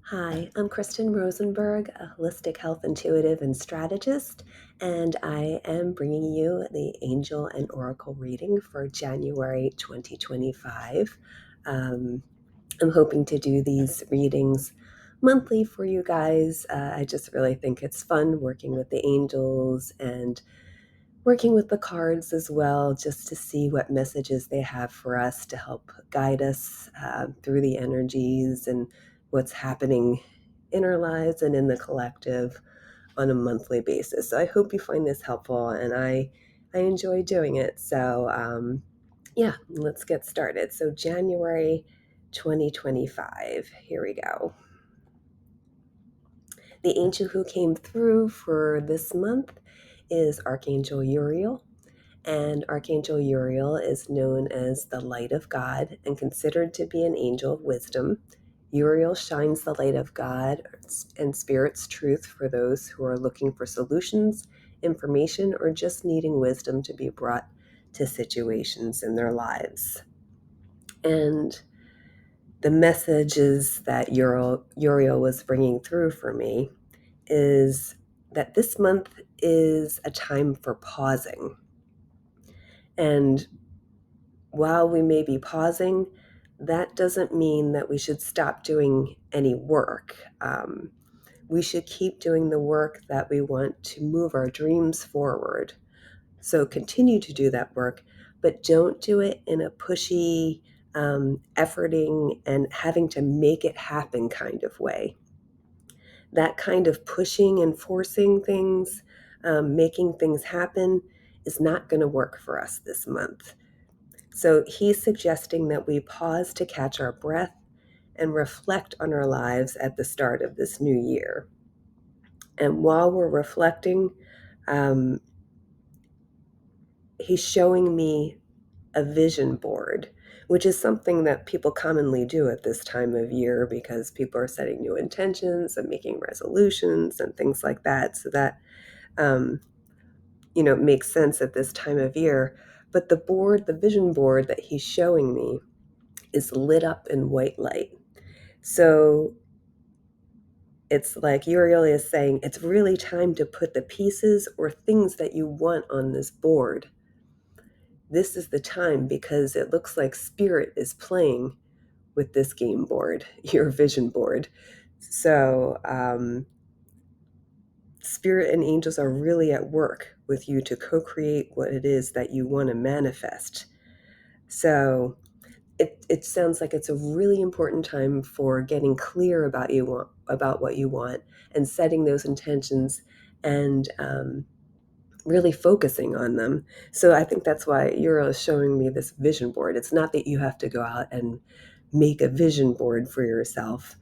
Hi, I'm Kristen Rosenberg, a holistic health intuitive and strategist, and I am bringing you the Angel and Oracle reading for January 2025. I'm hoping to do these readings monthly for you guys. I just really think it's fun working with the angels and working with the cards as well, just to see what messages they have for us to help guide us through the energies and what's happening in our lives and in the collective on a monthly basis. So I hope you find this helpful, and I enjoy doing it. So yeah, let's get started. So January 2025, here we go. The angel who came through for this month is Archangel Uriel. And Archangel Uriel is known as the light of God and considered to be an angel of wisdom. Uriel shines the light of God and Spirit's truth for those who are looking for solutions, information, or just needing wisdom to be brought to situations in their lives. And the messages that Uriel was bringing through for me is that this month is a time for pausing. And while we may be pausing, that doesn't mean that we should stop doing any work. We should keep doing the work that we want to move our dreams forward. So continue to do that work, but don't do it in a pushy, efforting, and having to make it happen kind of way. That kind of pushing and forcing things, making things happen, is not going to work for us this month. So he's suggesting that we pause to catch our breath and reflect on our lives at the start of this new year. And while we're reflecting, um, he's showing me a vision board, which is something that people commonly do at this time of year because people are setting new intentions and making resolutions and things like that. So that, um, makes sense at this time of year. But the vision board that he's showing me, is lit up in white light. So it's like Uriel is saying, it's really time to put the pieces or things that you want on this board. This is the time because it looks like Spirit is playing with this game board, your vision board. So Spirit and angels are really at work with you to co-create what it is that you want to manifest. So it sounds like it's a really important time for getting clear about what you want and setting those intentions and really focusing on them. So I think that's why Uriel is showing me this vision board. It's not that you have to go out and make a vision board for yourself.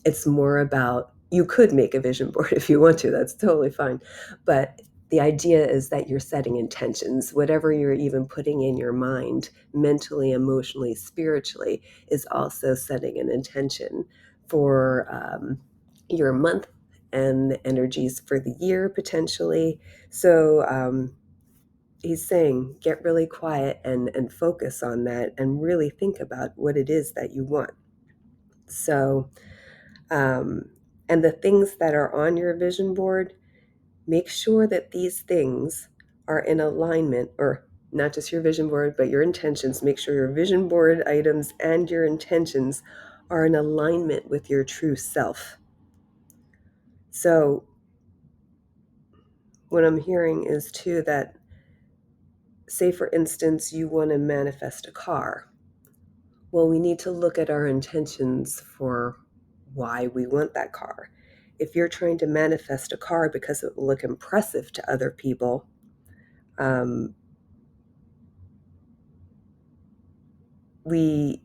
It's more about, you could make a vision board if you want to, that's totally fine. But the idea is that you're setting intentions. Whatever you're even putting in your mind, mentally, emotionally, spiritually, is also setting an intention for your month and the energies for the year potentially. So he's saying, get really quiet and focus on that and really think about what it is that you want. So, and the things that are on your vision board, make sure that these things are in alignment, or not just your vision board, but your intentions. Make sure your vision board items and your intentions are in alignment with your true self. So, what I'm hearing is too that, say for instance, you want to manifest a car. Well, we need to look at our intentions for why we want that car. If you're trying to manifest a car because it will look impressive to other people, um, we,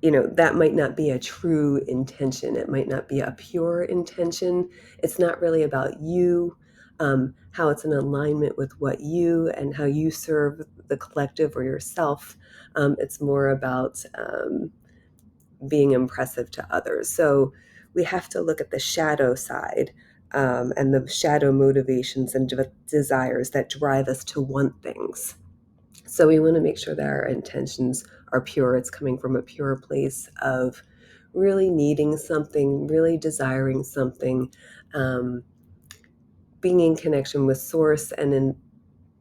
that might not be a true intention. It might not be a pure intention. It's not really about you, how it's in alignment with what you and how you serve the collective or yourself. It's more about being impressive to others. So we have to look at the shadow side, and the shadow motivations and desires that drive us to want things. So we want to make sure that our intentions are pure. It's coming from a pure place of really needing something, really desiring something, being in connection with source and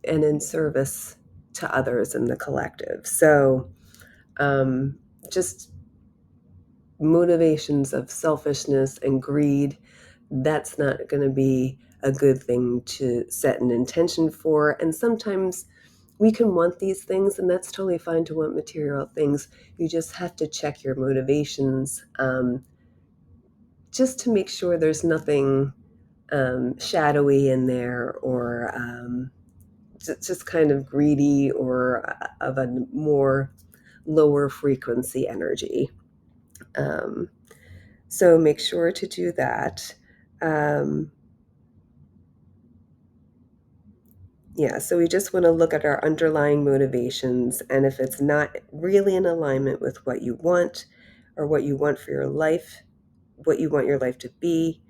in service to others in the collective. So just motivations of selfishness and greed, that's not going to be a good thing to set an intention for. And sometimes we can want these things, and that's totally fine to want material things. You just have to check your motivations, just to make sure there's nothing shadowy in there, or just kind of greedy, or of a more lower frequency energy. So make sure to do that. Um, yeah, so we just want to look at our underlying motivations, and if it's not really in alignment with what you want or what you want for your life, what you want your life to be,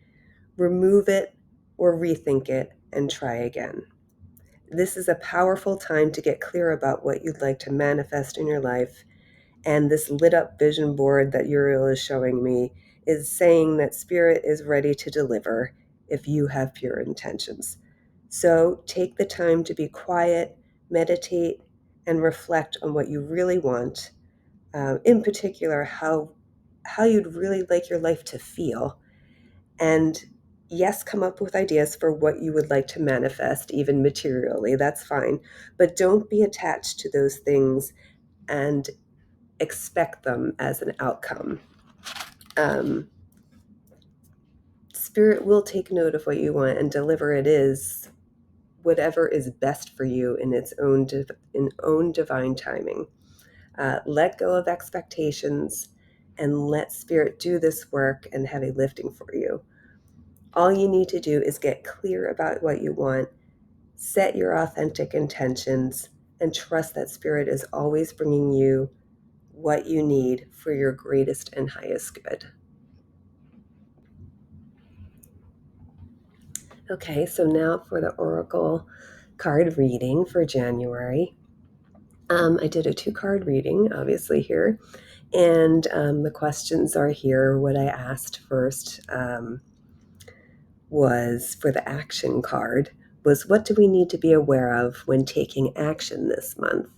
remove it or rethink it and try again. This is a powerful time to get clear about what you'd like to manifest in your life. And this lit up vision board that Uriel is showing me is saying that spirit is ready to deliver if you have pure intentions. So take the time to be quiet, meditate, and reflect on what you really want. In particular, how you'd really like your life to feel. And yes, come up with ideas for what you would like to manifest, even materially. That's fine. But don't be attached to those things and expect them as an outcome. Um, Spirit will take note of what you want and deliver it is whatever is best for you in its own divine timing. Let go of expectations and let Spirit do this work and heavy lifting for you. All you need to do is get clear about what you want, set your authentic intentions, and trust that Spirit is always bringing you what you need for your greatest and highest good. Okay, so now for the Oracle card reading for January. I did a 2-card reading, obviously, here, and the questions are here. What I asked first was for the action card, was what do we need to be aware of when taking action this month?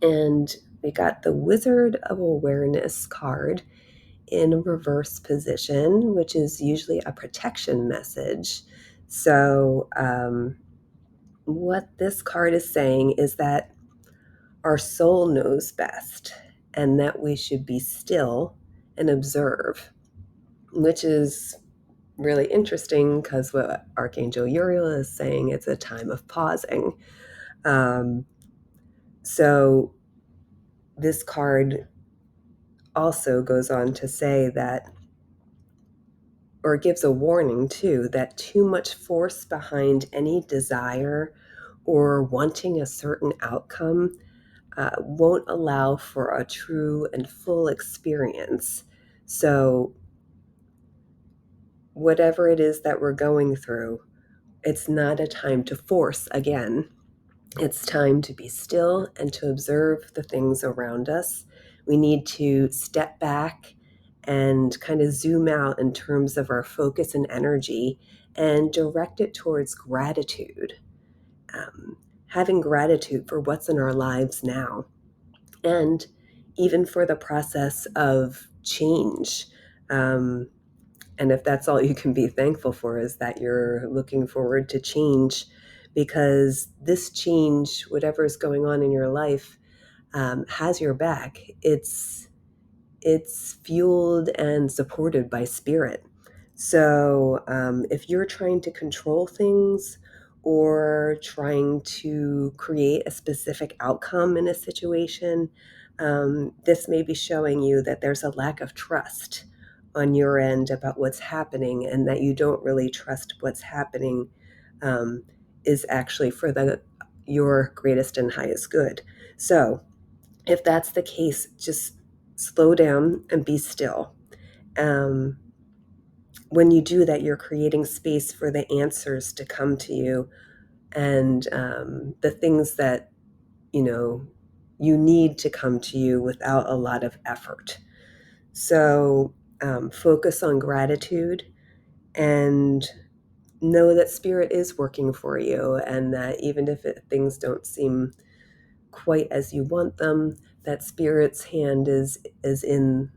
And we got the Wizard of Awareness card in a reverse position, which is usually a protection message. So, what this card is saying is that our soul knows best and that we should be still and observe, which is really interesting because what Archangel Uriel is saying, it's a time of pausing. Um, so, this card also goes on to say that, or gives a warning too, that too much force behind any desire or wanting a certain outcome won't allow for a true and full experience. So, whatever it is that we're going through, it's not a time to force again. It's time to be still and to observe the things around us. We need to step back and kind of zoom out in terms of our focus and energy and direct it towards gratitude. Um, Having gratitude for what's in our lives now, and even for the process of change. Um, and if that's all you can be thankful for, is that you're looking forward to change, because this change, whatever is going on in your life, has your back. It's fueled and supported by spirit. So if you're trying to control things or trying to create a specific outcome in a situation, this may be showing you that there's a lack of trust on your end about what's happening, and that you don't really trust what's happening um, is actually for your greatest and highest good. So if that's the case, just slow down and be still. Um, when you do that, you're creating space for the answers to come to you, and the things that you know you need to come to you without a lot of effort. So focus on gratitude and know that Spirit is working for you, and that even if things don't seem quite as you want them, that Spirit's hand is in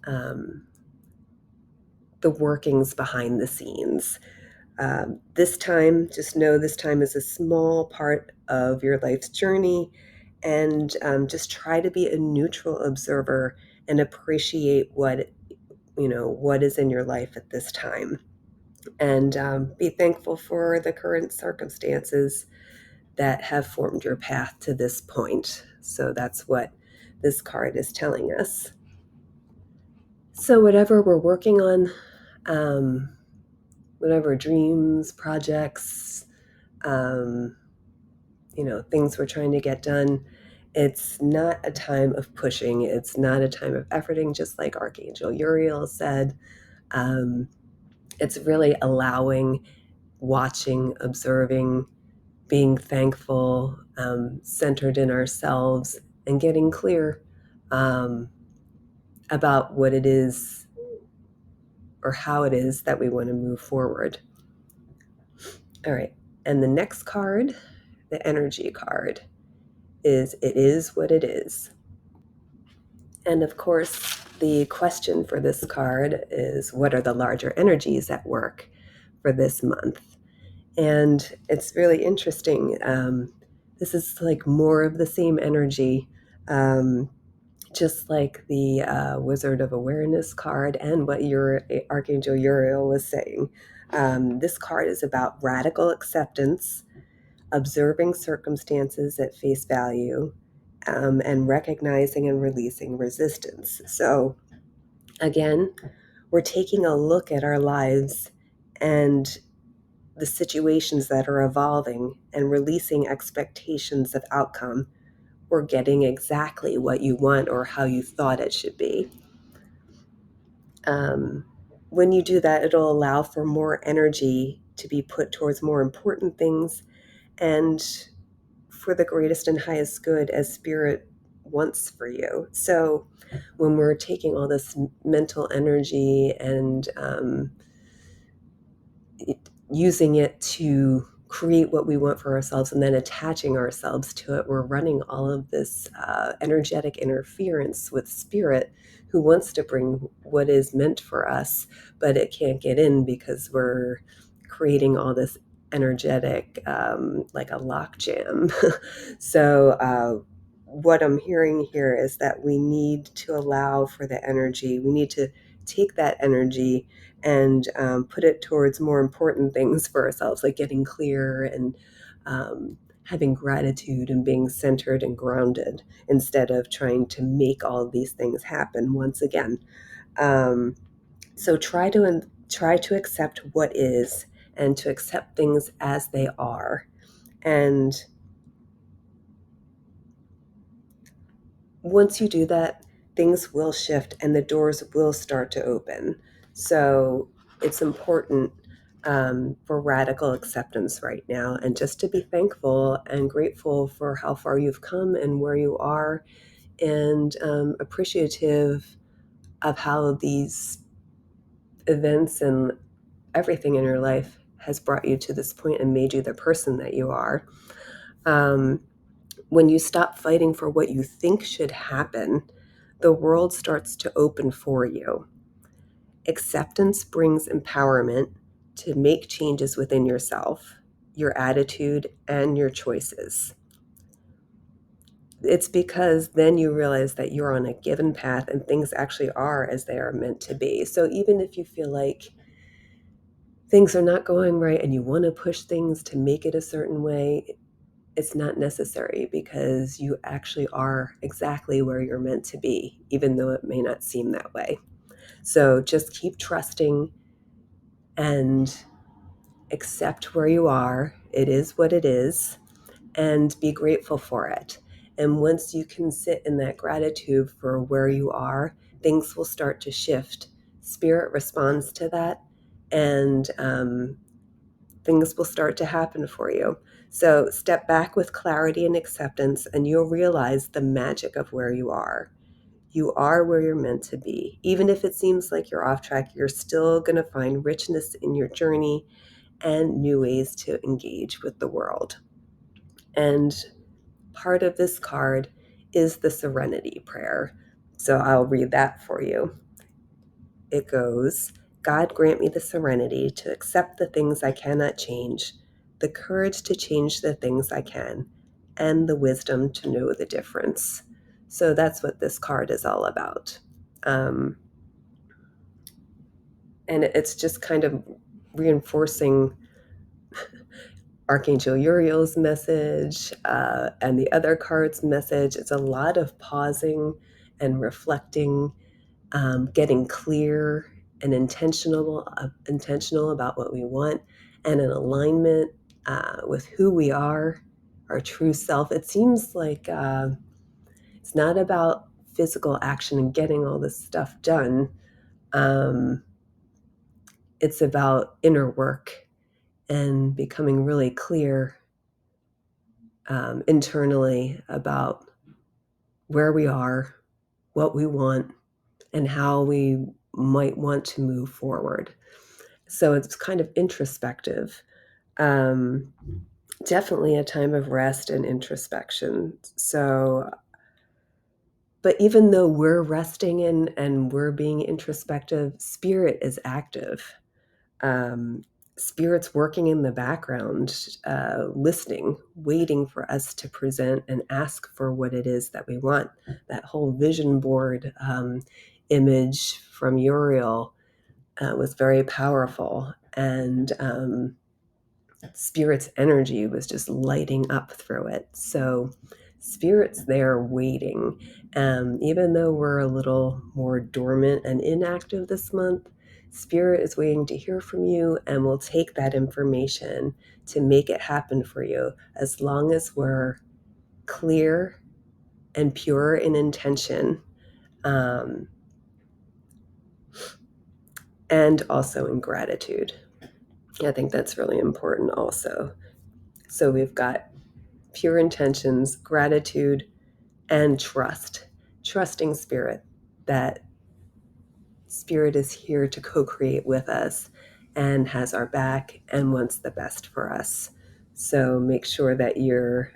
um, the workings behind the scenes. This time, just know this time is a small part of your life's journey, and just try to be a neutral observer and appreciate what is in your life at this time, and be thankful for the current circumstances that have formed your path to this point. So that's what this card is telling us. So whatever we're working on, um, whatever dreams, projects, um, things we're trying to get done, it's not a time of pushing. It's not a time of efforting, just like Archangel Uriel said. It's really allowing, watching, observing, being thankful, centered in ourselves, and getting clear um, about what it is or how it is that we want to move forward. All right. And the next card, the energy card, is It Is What It Is. And of course, the question for this card is, what are the larger energies at work for this month? And it's really interesting. This is like more of the same energy, just like the Wizard of Awareness card and what your Archangel Uriel was saying. This card is about radical acceptance, observing circumstances at face value, and recognizing and releasing resistance. So, again, we're taking a look at our lives and the situations that are evolving and releasing expectations of outcome or getting exactly what you want or how you thought it should be. Um, when you do that, it'll allow for more energy to be put towards more important things and for the greatest and highest good as Spirit wants for you. So when we're taking all this mental energy and using it to create what we want for ourselves and then attaching ourselves to it, we're running all of this energetic interference with Spirit, who wants to bring what is meant for us, but it can't get in because we're creating all this energetic, like a lockjam. So what I'm hearing here is that we need to allow for the energy. We need to take that energy and put it towards more important things for ourselves, like getting clear and having gratitude and being centered and grounded, instead of trying to make all of these things happen once again. So try to accept what is, and to accept things as they are. And once you do that, things will shift and the doors will start to open. So it's important for radical acceptance right now, and just to be thankful and grateful for how far you've come and where you are, and appreciative of how these events and everything in your life has brought you to this point and made you the person that you are. Um, when you stop fighting for what you think should happen, the world starts to open for you. Acceptance brings empowerment to make changes within yourself, your attitude, and your choices. It's because then you realize that you're on a given path and things actually are as they are meant to be. So even if you feel like things are not going right and you want to push things to make it a certain way, it's not necessary, because you actually are exactly where you're meant to be, even though it may not seem that way. So just keep trusting and accept where you are. It is what it is, and be grateful for it. And once you can sit in that gratitude for where you are, things will start to shift. Spirit responds to that, and things will start to happen for you. So step back with clarity and acceptance, and you'll realize the magic of where you are. You are where you're meant to be. Even if it seems like you're off track, you're still going to find richness in your journey and new ways to engage with the world. And part of this card is the Serenity Prayer. So I'll read that for you. It goes, God grant me the serenity to accept the things I cannot change, the courage to change the things I can, and the wisdom to know the difference. So that's what this card is all about. And it's just kind of reinforcing Archangel Uriel's message and the other card's message. It's a lot of pausing and reflecting, getting clear and intentional about what we want, and in alignment with who we are, our true self. It seems like it's not about physical action and getting all this stuff done. It's about inner work and becoming really clear internally about where we are, what we want, and how we might want to move forward. So it's kind of introspective. Um, Definitely a time of rest and introspection. So, but even though we're resting and we're being introspective, spirit is active. Um, Spirit's working in the background, listening, waiting for us to present and ask for what it is that we want. That whole vision board image from Uriel was very powerful. And Spirit's energy was just lighting up through it. So Spirit's there waiting. Even though we're a little more dormant and inactive this month, Spirit is waiting to hear from you and will take that information to make it happen for you as long as we're clear and pure in intention, and also in gratitude. I think that's really important also. So we've got pure intentions, gratitude, and trust. Trusting Spirit, that Spirit is here to co create with us and has our back and wants the best for us. So make sure that you're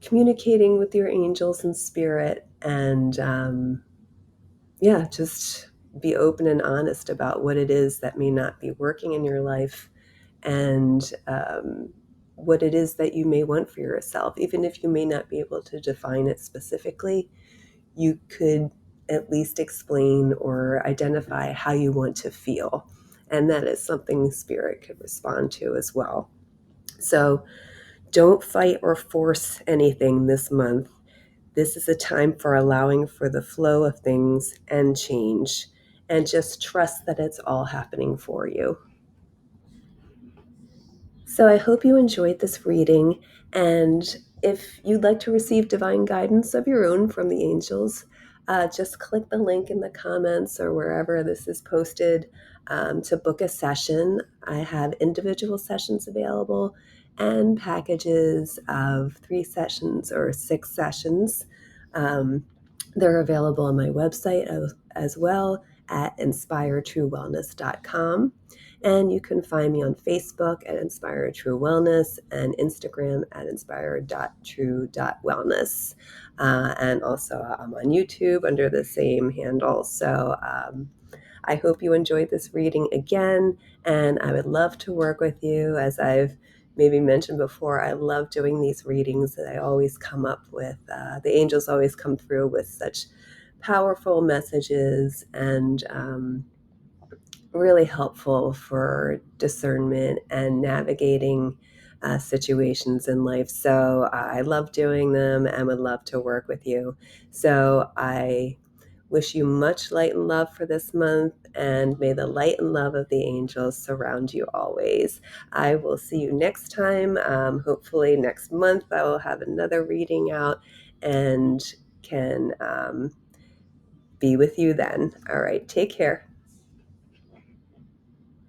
communicating with your angels and Spirit, and just be open and honest about what it is that may not be working in your life, and what it is that you may want for yourself. Even if you may not be able to define it specifically, you could at least explain or identify how you want to feel. And that is something Spirit could respond to as well. So don't fight or force anything this month. This is a time for allowing for the flow of things and change, and just trust that it's all happening for you. So I hope you enjoyed this reading, and if you'd like to receive divine guidance of your own from the angels, just click the link in the comments or wherever this is posted to book a session. I have individual sessions available and packages of 3 sessions or 6 sessions. They're available on my website as well at inspiretruewellness.com. And you can find me on Facebook at Inspire True Wellness and Instagram at inspire.true.wellness. And also I'm on YouTube under the same handle. So I hope you enjoyed this reading again. And I would love to work with you. As I've maybe mentioned before, I love doing these readings that I always come up with. The angels always come through with such powerful messages and really helpful for discernment and navigating situations in life. So I love doing them and would love to work with you. So I wish you much light and love for this month, and may the light and love of the angels surround you always. I will see you next time. Hopefully next month I will have another reading out and can be with you then. All right, take care.